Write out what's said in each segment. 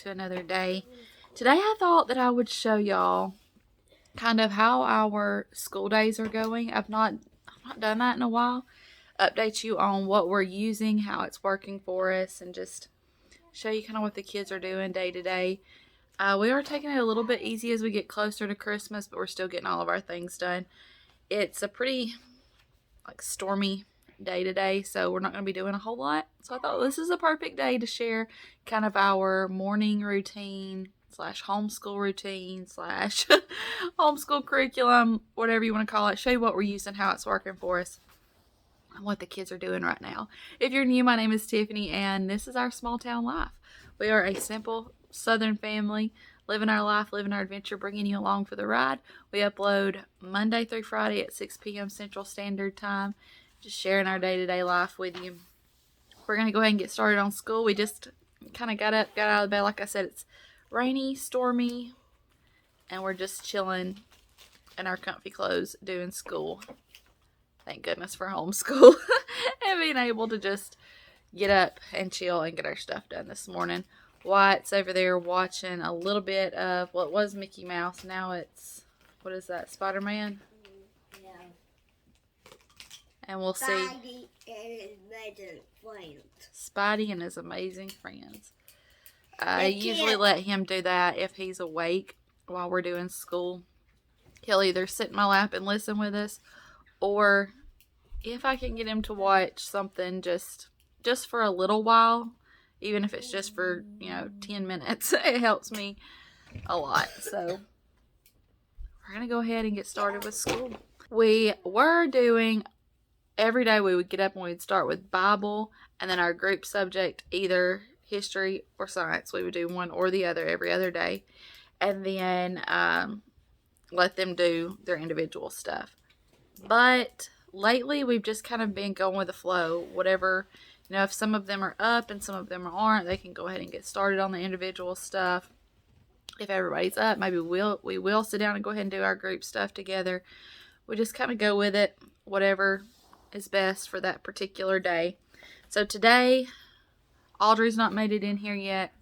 to another day. Today I thought that I would show y'all kind of how our school days are going. I've not done that in a while. Update you on what we're using, how it's working for us, and just show you kind of what the kids are doing day to day. We are taking it a little bit easy as we get closer to Christmas, but we're still getting all of our things done. It's a pretty stormy day today, so we're not going to be doing a whole lot. So I thought this is a perfect day to share kind of our morning routine slash homeschool routine slash homeschool curriculum, whatever you want to call it. Show you what we're using, how it's working for us, and what the kids are doing right now. If you're new, my name is Tiffany, and this is our small town life. We are a simple Southern family, living our life, living our adventure, bringing you along for the ride. We upload Monday through Friday at 6 p.m. Central Standard Time, just sharing our day-to-day life with you. We're going to go ahead and get started on school. We just kind of got out of the bed. Like I said, it's rainy, stormy, and we're just chilling in our comfy clothes doing school. Thank goodness for homeschool and being able to just get up and chill and get our stuff done this morning. Wyatt's over there watching a little bit of what was Mickey Mouse. Now it's, what is that, Spider-Man? Yeah. And we'll see. Spidey and his amazing friends. Spidey and his amazing friends. I usually let him do that if he's awake while we're doing school. He'll either sit in my lap and listen with us, or if I can get him to watch something just for a little while, even if it's just for, 10 minutes, it helps me a lot. So we're going to go ahead and get started with school. We were doing, every day we would get up and we'd start with Bible, and then our group subject, either history or science. We would do one or the other every other day, and then let them do their individual stuff. But lately we've just kind of been going with the flow. Whatever, if some of them are up and some of them aren't, they can go ahead and get started on the individual stuff. If everybody's up, maybe we will sit down and go ahead and do our group stuff together. We just kind of go with it, whatever is best for that particular day. So today, Audrey's not made it in here yet.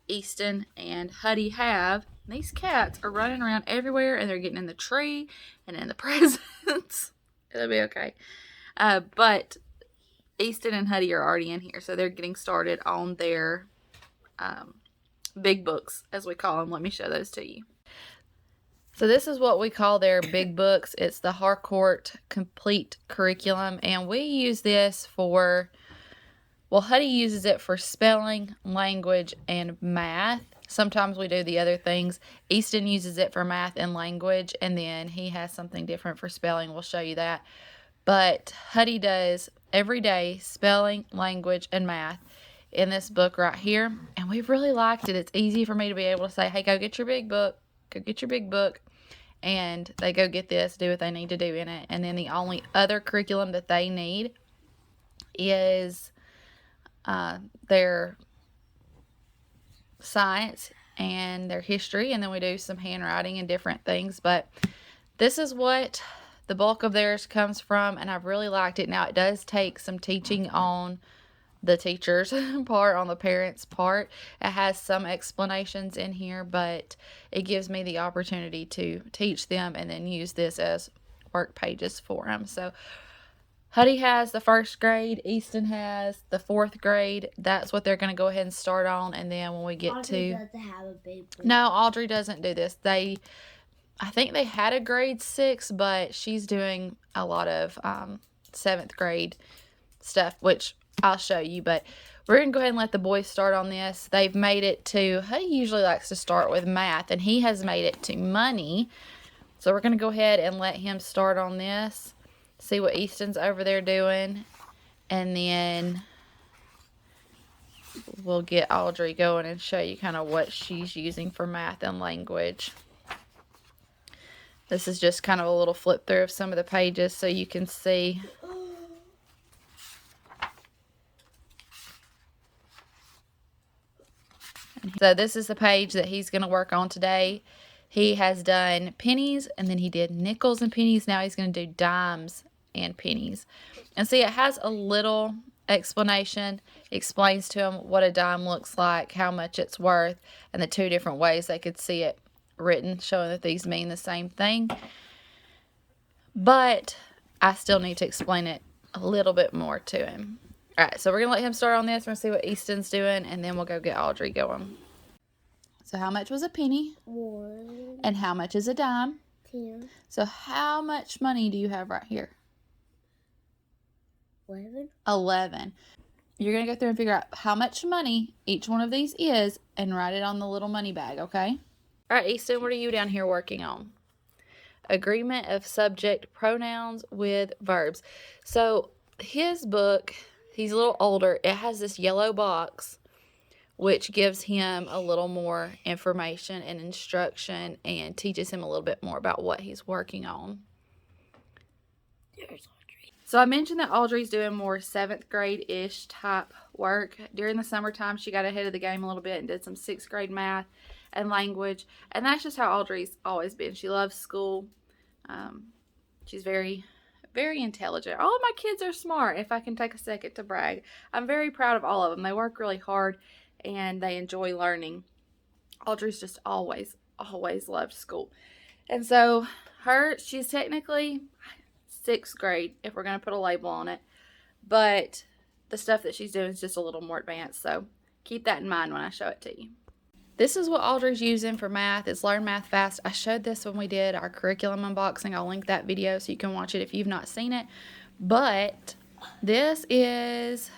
Easton and Huddy have. These cats are running around everywhere, and they're getting in the tree and in the presents. It'll be okay. But Easton and Huddy are already in here, so they're getting started on their big books, as we call them. Let me show those to you. So this is what we call their big books. It's the Harcourt Complete Curriculum, and we use this for, Huddy uses it for spelling, language, and math. Sometimes we do the other things. Easton uses it for math and language, and then he has something different for spelling. We'll show you that. But Huddy does every day spelling, language, and math in this book right here, and we've really liked it. It's easy for me to be able to say, hey, go get your big book, and they go get this, do what they need to do in it. And then the only other curriculum that they need is their science and their history, and then we do some handwriting and different things. But this is what the bulk of theirs comes from, and I've really liked it. Now, it does take some teaching on the teacher's part, on the parents' part. It has some explanations in here, but it gives me the opportunity to teach them and then use this as work pages for them. So Huddy has the first grade. Easton has the fourth grade. That's what they're going to go ahead and start on. And then when we get Audrey doesn't have a big book. No, Audrey doesn't do this. I think they had a grade 6, but she's doing a lot of 7th grade stuff, which I'll show you. But we're going to go ahead and let the boys start on this. They've made it to, Huddy usually likes to start with math, and he has made it to money. So we're going to go ahead and let him start on this. See what Easton's over there doing, and then we'll get Audrey going and show you kind of what she's using for math and language. This is just kind of a little flip through of some of the pages so you can see. So this is the page that he's going to work on today. He has done pennies, and then he did nickels and pennies. Now he's going to do dimes and pennies. And see, it has a little explanation, explains to them what a dime looks like, how much it's worth, and the two different ways they could see it written, showing that these mean the same thing. But I still need to explain it a little bit more to him. All right, so we're going to let him start on this. We're going to see what Easton's doing, and then we'll go get Audrey going. So how much was a penny? 1, And how much is a dime? 10, So how much money do you have right here? 11. 11. You're going to go through and figure out how much money each one of these is and write it on the little money bag, okay? All right, Easton, what are you down here working on? Agreement of subject pronouns with verbs. So his book, he's a little older. It has this yellow box, which gives him a little more information and instruction and teaches him a little bit more about what he's working on. There's Audrey. So I mentioned that Audrey's doing more 7th grade-ish type work. During the summertime, she got ahead of the game a little bit and did some 6th grade math and language. And that's just how Audrey's always been. She loves school. She's very, very intelligent. All of my kids are smart, if I can take a second to brag. I'm very proud of all of them. They work really hard and they enjoy learning. Audrey's just always loved school. And so she's technically 6th grade, if we're going to put a label on it. But the stuff that she's doing is just a little more advanced. So keep that in mind when I show it to you. This is what Audrey's using for math. It's Learn Math Fast. I showed this when we did our curriculum unboxing. I'll link that video so you can watch it if you've not seen it. But this is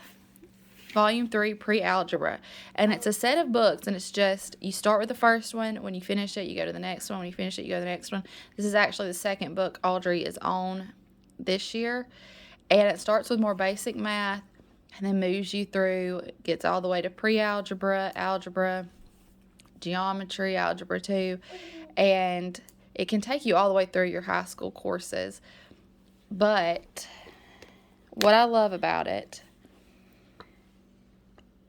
Volume 3 Pre-Algebra. And it's a set of books, and it's just, you start with the first one. When you finish it, you go to the next one. When you finish it, you go to the next one. This is actually the second book Audrey is on this year. And it starts with more basic math and then moves you through, gets all the way to pre-algebra, algebra, geometry, algebra 2, and it can take you all the way through your high school courses. But what I love about it,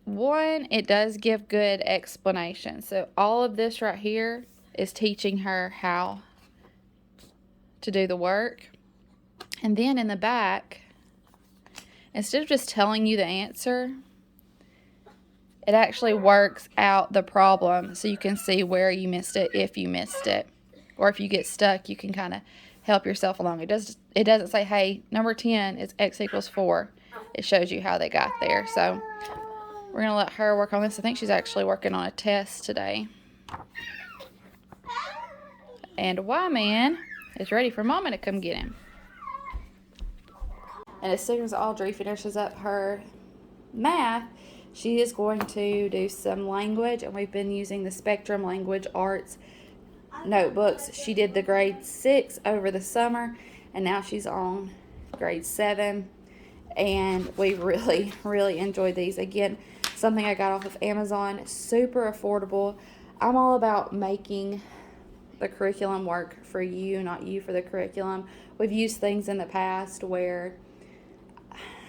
one, it does give good explanation. So all of this right here is teaching her how to do the work. And then in the back, instead of just telling you the answer, it actually works out the problem so you can see where you missed it, if you missed it. Or if you get stuck, you can kind of help yourself along. It doesn't say, hey, number 10 is x equals 4. It shows you how they got there. So we're going to let her work on this. I think she's actually working on a test today. And Y-Man is ready for Mama to come get him. And as soon as Audrey finishes up her math, she is going to do some language, and we've been using the Spectrum Language Arts notebooks. She did the grade 6 over the summer, and now she's on grade 7, and we really, really enjoyed these. Again, something I got off of Amazon, super affordable. I'm all about making the curriculum work for you, not you for the curriculum. We've used things in the past where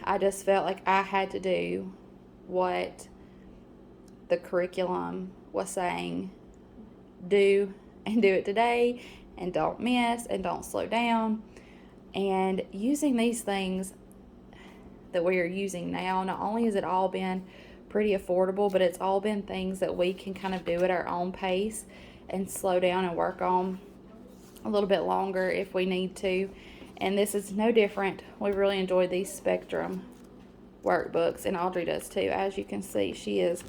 I just felt like I had to do what the curriculum was saying, do, and do it today, and don't miss, and don't slow down. And using these things that we are using now, not only has it all been pretty affordable, but it's all been things that we can kind of do at our own pace and slow down and work on a little bit longer if we need to. And this is no different. We really enjoyed these Spectrum workbooks, and Audrey does too. As you can see, she is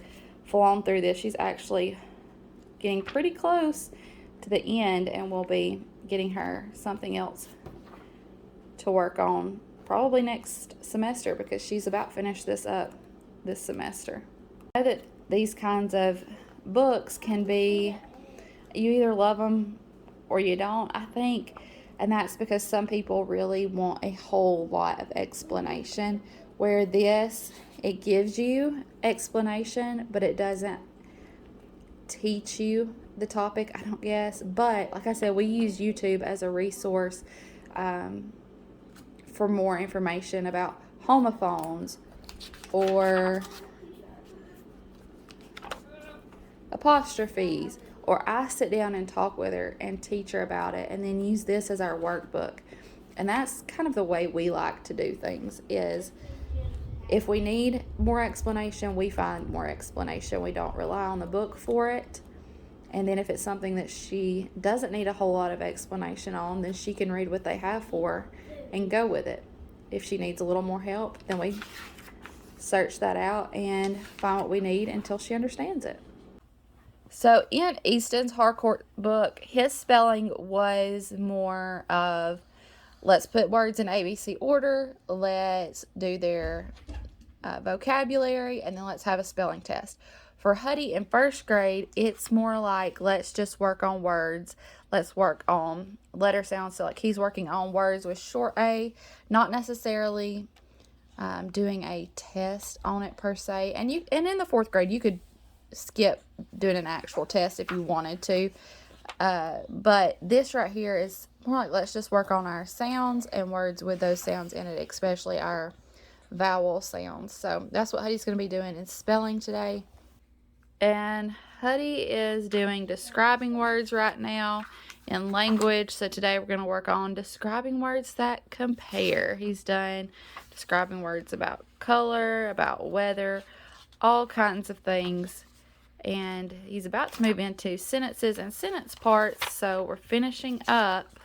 full on through this. She's actually getting pretty close to the end, and we'll be getting her something else to work on probably next semester, because she's about finished this up this semester. I know that these kinds of books can be, you either love them or you don't, I think, and that's because some people really want a whole lot of explanation, where this, it gives you explanation, but it doesn't teach you the topic, I don't guess. But like I said, we use YouTube as a resource for more information about homophones or apostrophes, or I sit down and talk with her and teach her about it, and then use this as our workbook. And that's kind of the way we like to do things, is If we need more explanation, we find more explanation. We don't rely on the book for it. And then if it's something that she doesn't need a whole lot of explanation on, then she can read what they have for her and go with it. If she needs a little more help, then we search that out and find what we need until she understands it. So in Easton's Harcourt book, his spelling was more of, let's put words in ABC order, let's do their vocabulary, and then let's have a spelling test. For Huddy in first grade, it's more like, let's just work on words. Let's work on letter sounds. So like he's working on words with short A, not necessarily doing a test on it per se. And in the fourth grade, you could skip doing an actual test if you wanted to. But this right here is more like, let's just work on our sounds and words with those sounds in it, especially our vowel sounds. So that's what Huddy's going to be doing in spelling today. And Huddy is doing describing words right now in language. So today we're going to work on describing words that compare. He's done describing words about color, about weather, all kinds of things. And he's about to move into sentences and sentence parts. So we're finishing up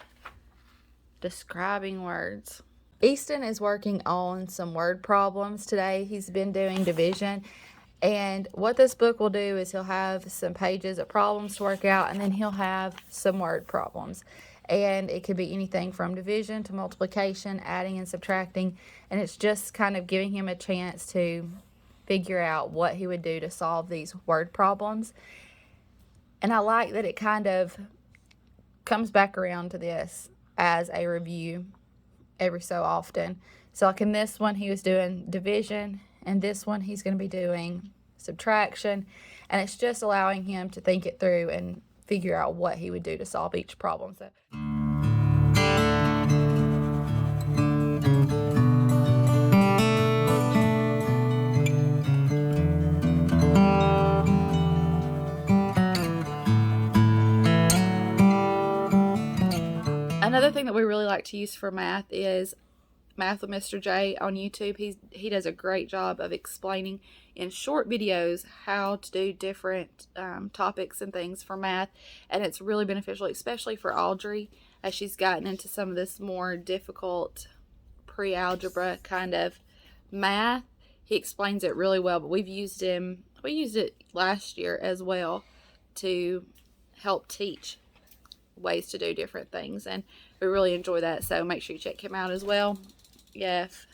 describing words. Easton is working on some word problems today. He's been doing division. And what this book will do is he'll have some pages of problems to work out, and then he'll have some word problems. And it could be anything from division to multiplication, adding and subtracting. And it's just kind of giving him a chance to figure out what he would do to solve these word problems. And I like that it kind of comes back around to this as a review every so often. So like in this one, he was doing division, and this one he's going to be doing subtraction, and it's just allowing him to think it through and figure out what he would do to solve each problem. So another thing that we really like to use for math is Math with Mr. J on YouTube. He does a great job of explaining in short videos how to do different topics and things for math, and it's really beneficial, especially for Audrey, as she's gotten into some of this more difficult pre-algebra kind of math. He explains it really well, but we used it last year as well to help teach ways to do different things, and we really enjoy that. So make sure you check him out as well. Yeah, if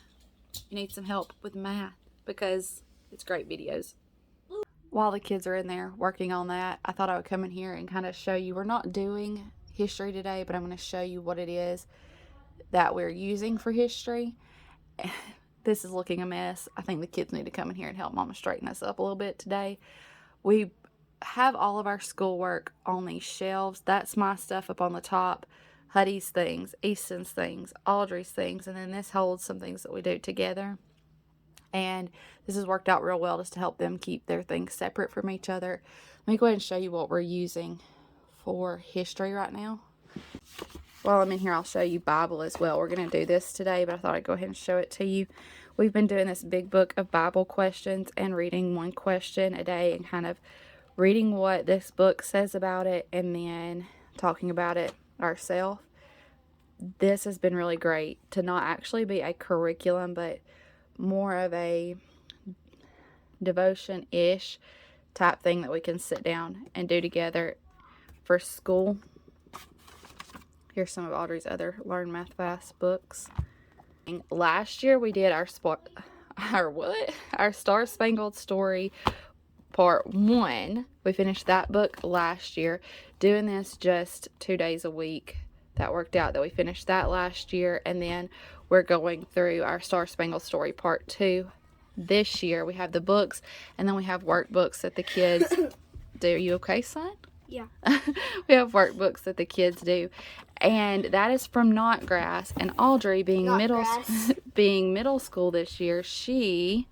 you need some help with math, because it's great videos. While the kids are in there working on that, I thought I would come in here and kind of show you, we're not doing history today, but I'm going to show you what it is that we're using for history. This is looking a mess. I think the kids need to come in here and help Mama straighten us up a little bit today. We have all of our schoolwork on these shelves. That's my stuff up on the top. Huddy's things, Easton's things, Audrey's things, and then this holds some things that we do together. And this has worked out real well just to help them keep their things separate from each other. Let me go ahead and show you what we're using for history right now. While I'm in here, I'll show you Bible as well. We're going to do this today, but I thought I'd go ahead and show it to you. We've been doing this big book of Bible questions and reading one question a day and kind of reading what this book says about it and then talking about it ourselves. This has been really great to not actually be a curriculum, but more of a devotion-ish type thing that we can sit down and do together for school. Here's some of Audrey's other Learn Math Fast books. Last year we did our Star Spangled Story Part 1. We finished that book last year. Doing this just 2 days a week. That worked out that we finished that last year, and then we're going through our Star Spangled Story Part 2 this year. We have the books, and then we have workbooks that the kids do. Are you okay, son? Yeah. We have workbooks that the kids do, and that is from Notgrass. And Audrey, being middle school this year, she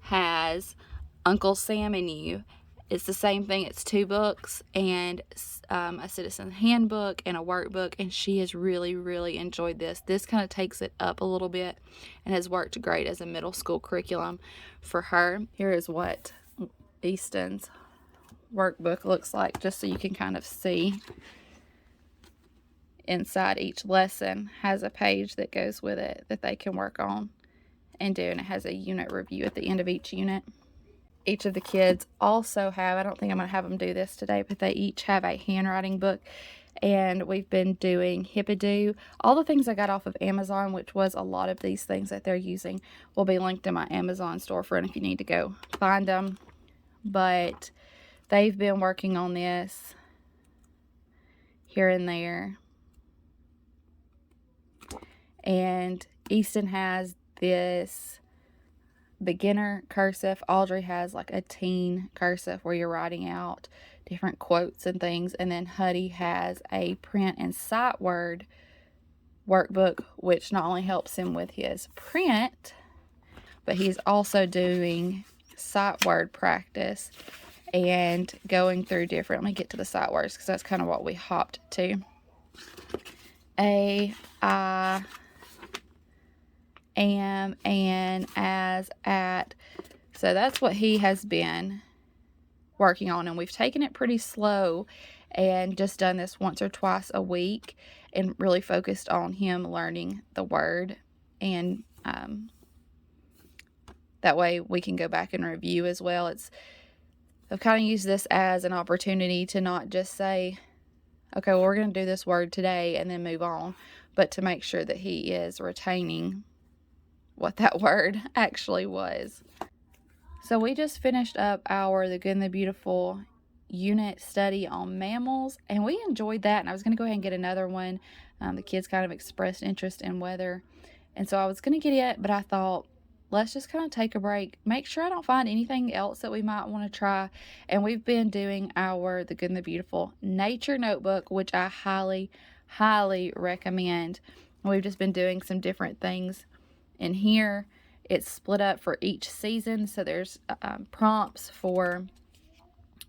has Uncle Sam and You, It's the same thing. It's 2 books and a citizen handbook and a workbook, and she has really, really enjoyed this. This kind of takes it up a little bit and has worked great as a middle school curriculum for her. Here is what Easton's workbook looks like, just so you can kind of see. Inside each lesson has a page that goes with it that they can work on and do, and it has a unit review at the end of each unit. Each of the kids also have, I don't think I'm going to have them do this today, but they each have a handwriting book, and we've been doing Hippodoo. All the things I got off of Amazon, which was a lot of these things that they're using, will be linked in my Amazon storefront if you need to go find them. But they've been working on this here and there. And Easton has this beginner cursive. Audrey has like a teen cursive where you're writing out different quotes and things. And then Huddy has a print and sight word workbook, which not only helps him with his print, but he's also doing sight word practice and going through different, let me get to the sight words because that's kind of what we hopped to. A, I, am, and, as, at. So that's what he has been working on, and we've taken it pretty slow and just done this once or twice a week and really focused on him learning the word, and that way we can go back and review as well. I've kind of used this as an opportunity to not just say, okay, well, we're going to do this word today and then move on, but to make sure that he is retaining what that word actually was. So we just finished up our The Good and the Beautiful unit study on mammals, and we enjoyed that, and I was going to go ahead and get another one. The kids kind of expressed interest in weather, and so I was going to get it, but I thought, let's just kind of take a break, make sure I don't find anything else that we might want to try. And we've been doing our The Good and the Beautiful nature notebook, which I highly, highly recommend. We've just been doing some different things in here. It's split up for each season, so there's prompts for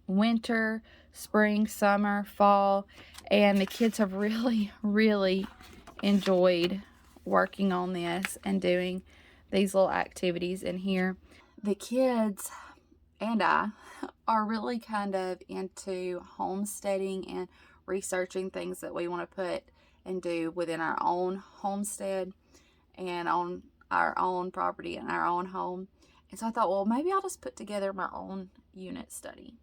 winter, spring, summer, fall, and the kids have really, really enjoyed working on this and doing these little activities in here. The kids and I are really kind of into homesteading and researching things that we want to put and do within our own homestead and on our own property and our own home. And so I thought, well, maybe I'll just put together my own unit study.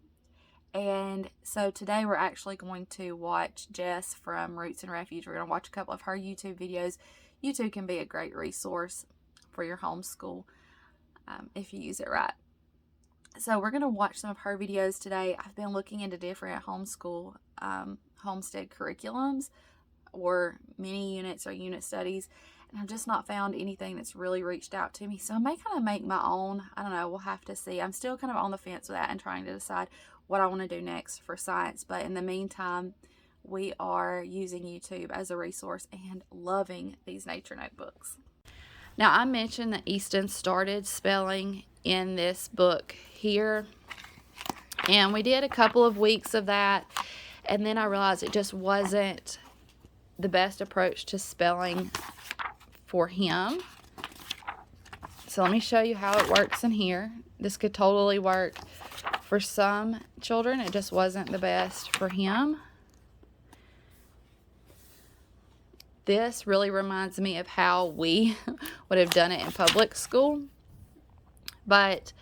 And so today we're actually going to watch Jess from Roots and Refuge. We're going to watch a couple of her YouTube videos. YouTube can be a great resource for your homeschool if you use it right. So we're going to watch some of her videos today. I've been looking into different homeschool homestead curriculums or mini units or unit studies, and I've just not found anything that's really reached out to me. So I may kind of make my own. I don't know. We'll have to see. I'm still kind of on the fence with that and trying to decide what I want to do next for science. But in the meantime, we are using YouTube as a resource and loving these nature notebooks. Now, I mentioned that Easton started spelling in this book here, and we did a couple of weeks of that, and then I realized it just wasn't the best approach to spelling for him. So let me show you how it works in here. This could totally work for some children. It just wasn't the best for him. This really reminds me of how we would have done it in public school. But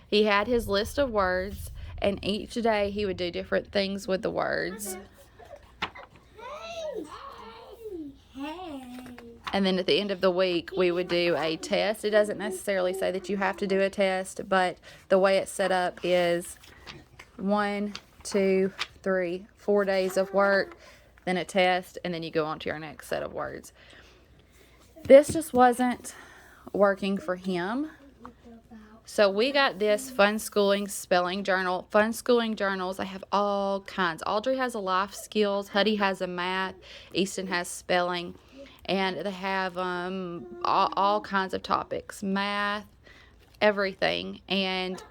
he had his list of words, and each day he would do different things with the words. And then at the end of the week, we would do a test. It doesn't necessarily say that you have to do a test, but the way it's set up is 1, 2, 3, 4 days of work, then a test, and then you go on to your next set of words. This just wasn't working for him. So we got this Fun Schooling Spelling Journal. Fun Schooling Journals, they have all kinds. Audrey has a life skills, Huddy has a math, Easton has spelling, and they have all kinds of topics, math, everything. And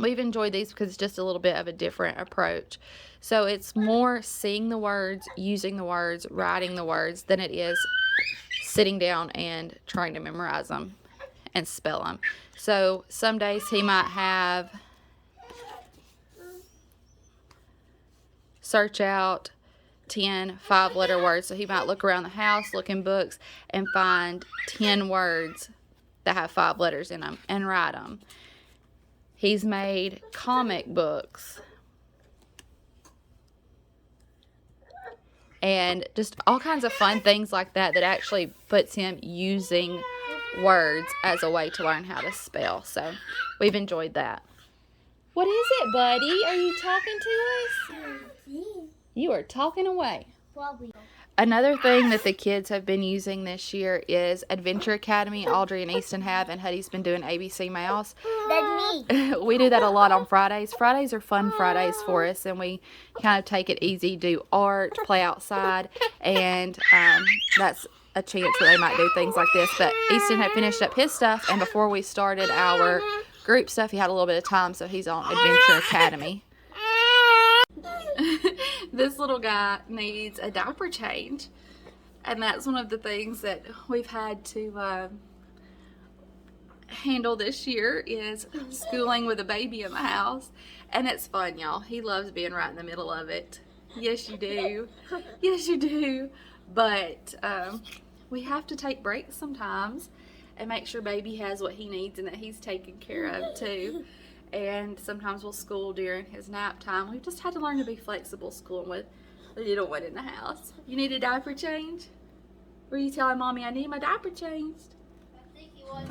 we've enjoyed these because it's just a little bit of a different approach. So it's more seeing the words, using the words, writing the words than it is sitting down and trying to memorize them and spell them. So some days he might have search out 10 5-letter words. So he might look around the house, look in books, and find 10 words that have 5 letters in them and write them. He's made comic books and just all kinds of fun things like that that actually puts him using words as a way to learn how to spell. So we've enjoyed that. What is it, buddy? Are you talking to us? You are talking away. Another thing that the kids have been using this year is Adventure Academy. Audrey and Easton have, and Huddy's been doing ABC Mouse. That's me. We do that a lot on Fridays. Fridays are fun Fridays for us, and we kind of take it easy, do art, play outside, and that's a chance that they might do things like this. But Easton had finished up his stuff, and before we started our group stuff, he had a little bit of time, so he's on Adventure Academy. This little guy needs a diaper change, and that's one of the things that we've had to handle this year is schooling with a baby in the house. And it's fun, y'all. He loves being right in the middle of it. Yes, you do. Yes, you do. But we have to take breaks sometimes and make sure baby has what he needs and that he's taken care of too. And sometimes we'll school during his nap time. We've just had to learn to be flexible schooling with a little one in the house. You need a diaper change? Were you telling Mommy I need my diaper changed? I think he was.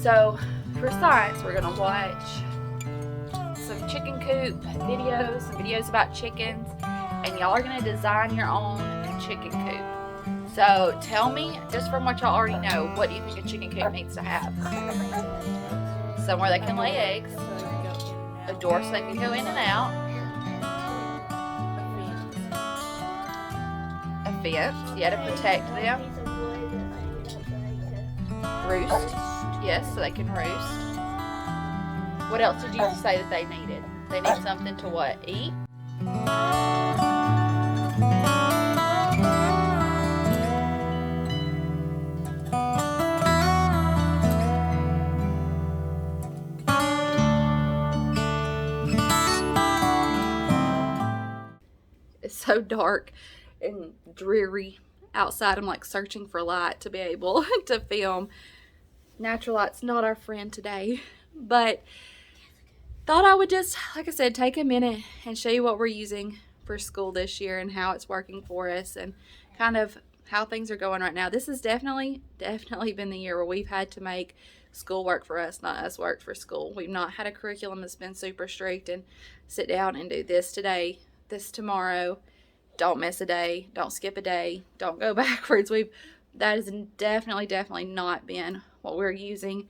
So for science, we're gonna watch some chicken coop videos, some videos about chickens, and y'all are gonna design your own chicken coop. So tell me, just from what y'all already know, what do you think a chicken coop needs to have? Somewhere they can lay eggs, a door so they can go in and out, a fence, yeah, to protect them, roost, yes, so they can roost. What else did you say that they needed? They need something to what? Eat? It's so dark and dreary outside. I'm like searching for light to be able to film. Natural light's not our friend today, but thought I would just, like I said, take a minute and show you what we're using for school this year and how it's working for us and kind of how things are going right now. This has definitely been the year where we've had to make school work for us, not us work for school. We've not had a curriculum that's been super strict and sit down and do this today, this tomorrow, don't miss a day, don't skip a day, don't go backwards. That has definitely not been what we're using.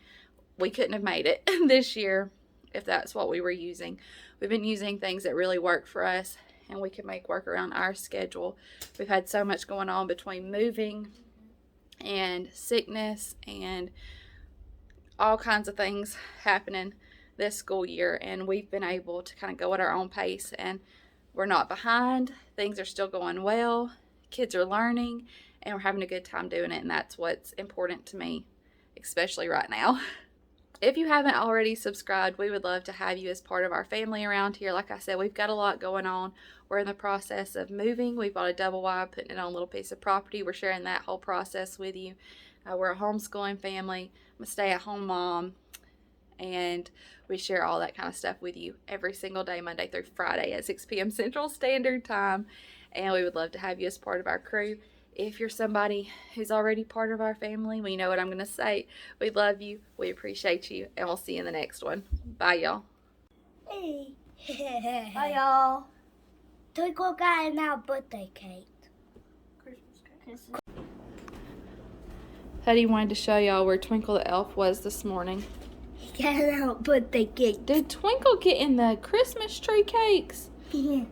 We couldn't have made it this year if that's what we were using. We've been using things that really work for us and we can make work around our schedule. We've had so much going on between moving and sickness and all kinds of things happening this school year, and we've been able to kind of go at our own pace, and we're not behind. Things are still going well. Kids are learning and we're having a good time doing it, and that's what's important to me, especially right now. If you haven't already subscribed, we would love to have you as part of our family around here. Like I said, we've got a lot going on. We're in the process of moving. We bought a double wide, putting it on a little piece of property. We're sharing that whole process with you. We're a homeschooling family. I'm a stay-at-home mom, and we share all that kind of stuff with you every single day, Monday through Friday at 6 p.m. Central Standard Time. And we would love to have you as part of our crew. If you're somebody who's already part of our family, we know what I'm going to say. We love you. We appreciate you. And we'll see you in the next one. Bye, y'all. Hey. Bye, y'all. Twinkle got in our birthday cake. Christmas. Huddy wanted to show y'all where Twinkle the Elf was this morning. He got in our birthday cake. Did Twinkle get in the Christmas tree cakes? Yeah.